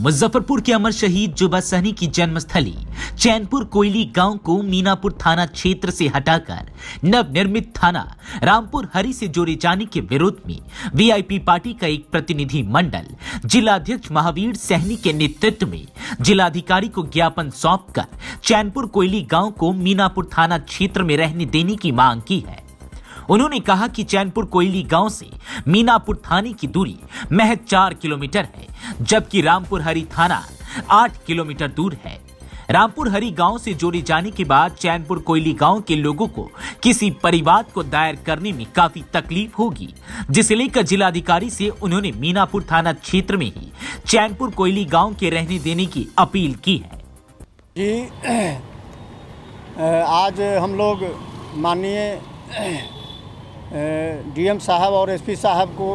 मुजफ्फरपुर के अमर शहीद जुबा सहनी की जन्मस्थली चैनपुर कोयली गांव को मीनापुर थाना क्षेत्र से हटाकर नवनिर्मित थाना रामपुर हरी से जोड़े जाने के विरोध में वीआईपी पार्टी का एक प्रतिनिधि मंडल जिलाध्यक्ष महावीर सहनी के नेतृत्व में जिलाधिकारी को ज्ञापन सौंपकर चैनपुर कोयली गांव को मीनापुर थाना क्षेत्र में रहने देने की मांग की है। उन्होंने कहा कि चैनपुर कोयली गांव से मीनापुर थाने की दूरी महज 4 किलोमीटर है, जबकि रामपुर हरी थाना 8 किलोमीटर दूर है। रामपुर हरी गांव से जोड़े जाने के बाद चैनपुर कोयली गांव के लोगों को किसी परिवाद को दायर करने में काफी तकलीफ होगी, जिसे लेकर जिलाधिकारी से उन्होंने मीनापुर थाना क्षेत्र में ही चैनपुर कोयली गांव के रहने देने की अपील की है। जी, आज हम लोग माननीय डीएम साहब और एसपी साहब को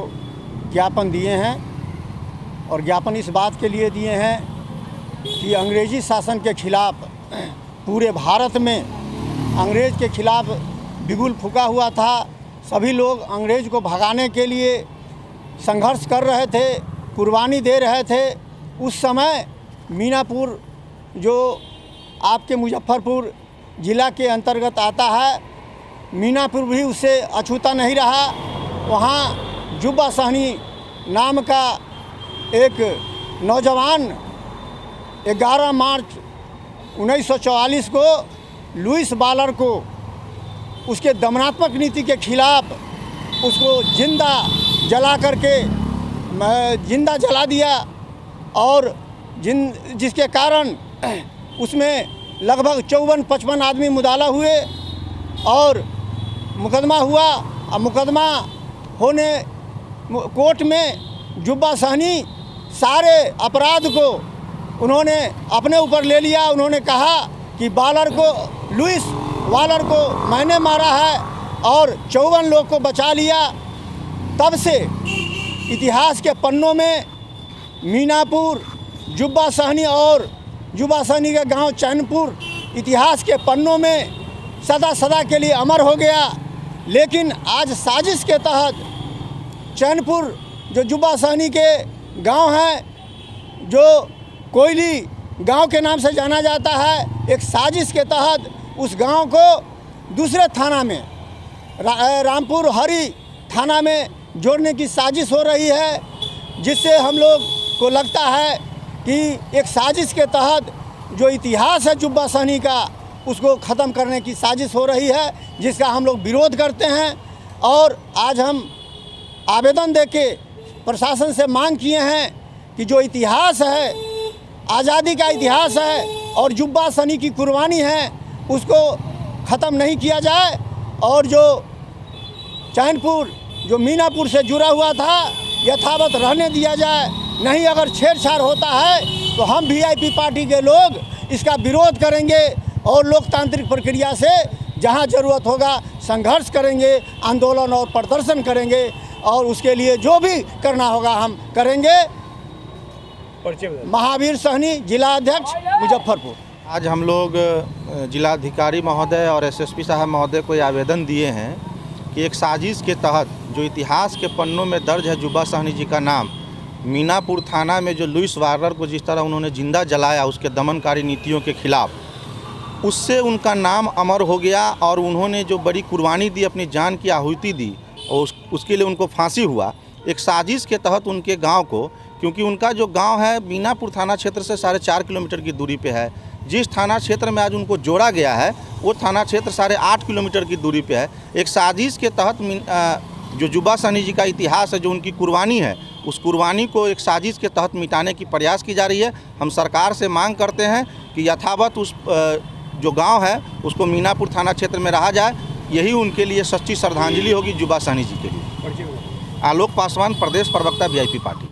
ज्ञापन दिए हैं और ज्ञापन इस बात के लिए दिए हैं कि अंग्रेजी शासन के खिलाफ पूरे भारत में अंग्रेज के खिलाफ बिगुल फूका हुआ था। सभी लोग अंग्रेज को भगाने के लिए संघर्ष कर रहे थे, कुर्बानी दे रहे थे। उस समय मीनापुर जो आपके मुजफ्फरपुर ज़िला के अंतर्गत आता है, मीनापुर भी उससे अछूता नहीं रहा। वहाँ जुबा सहनी नाम का एक नौजवान 11 मार्च 1944 को लुइस बालर को उसके दमनात्मक नीति के खिलाफ उसको जिंदा जला दिया और जिसके कारण उसमें लगभग 54-55 आदमी मुदाला हुए और मुकदमा हुआ। अब मुकदमा होने कोर्ट में जुबा सहनी सारे अपराध को उन्होंने अपने ऊपर ले लिया। उन्होंने कहा कि लुइस बालर को मैंने मारा है और 54 लोग को बचा लिया। तब से इतिहास के पन्नों में मीनापुर जुबा सहनी और जुबा सहनी का गांव चैनपुर इतिहास के पन्नों में सदा सदा के लिए अमर हो गया। लेकिन आज साजिश के तहत चैनपुर जो जुबा सहनी के गांव है, जो कोयली गांव के नाम से जाना जाता है, एक साजिश के तहत उस गांव को दूसरे थाना में रामपुर हरी थाना में जोड़ने की साजिश हो रही है, जिससे हम लोग को लगता है कि एक साजिश के तहत जो इतिहास है जुबा सहनी का उसको ख़त्म करने की साजिश हो रही है, जिसका हम लोग विरोध करते हैं। और आज हम आवेदन देके प्रशासन से मांग किए हैं कि जो इतिहास है, आज़ादी का इतिहास है और जुबा सहनी की कुर्बानी है, उसको ख़त्म नहीं किया जाए और जो चैनपुर जो मीनापुर से जुड़ा हुआ था यथावत रहने दिया जाए। नहीं अगर छेड़छाड़ होता है तो हम वीआईपी पार्टी के लोग इसका विरोध करेंगे और लोकतांत्रिक प्रक्रिया से जहां ज़रूरत होगा संघर्ष करेंगे, आंदोलन और प्रदर्शन करेंगे और उसके लिए जो भी करना होगा हम करेंगे। महावीर सहनी, जिलाध्यक्ष, मुजफ्फरपुर। आज हम लोग जिलाधिकारी महोदय और एसएसपी साहब महोदय को आवेदन दिए हैं कि एक साजिश के तहत जो इतिहास के पन्नों में दर्ज है जुबा सहनी जी का नाम, मीनापुर थाना में जो लुइस बालर को जिस तरह उन्होंने जिंदा जलाया उसके दमनकारी नीतियों के खिलाफ, उससे उनका नाम अमर हो गया और उन्होंने जो बड़ी कुर्बानी दी, अपनी जान की आहुति दी और उसके लिए उनको फांसी हुआ। एक साजिश के तहत उनके गांव को, क्योंकि उनका जो गांव है मीनापुर थाना क्षेत्र से 4.5 किलोमीटर की दूरी पे है, जिस थाना क्षेत्र में आज उनको जोड़ा गया है वो थाना क्षेत्र 8.5 किलोमीटर की दूरी पे है। एक साजिश के तहत जो जुबा सहनी जी का इतिहास है, जो उनकी कुर्बानी है, उस कुर्बानी को एक साजिश के तहत मिटाने की प्रयास की जा रही है। हम सरकार से मांग करते हैं कि यथावत उस जो गांव है उसको मीनापुर थाना क्षेत्र में रहा जाए। यही उनके लिए सच्ची श्रद्धांजलि होगी जुबा सहनी जी के लिए। आलोक पासवान, प्रदेश प्रवक्ता, वीआईपी पार्टी।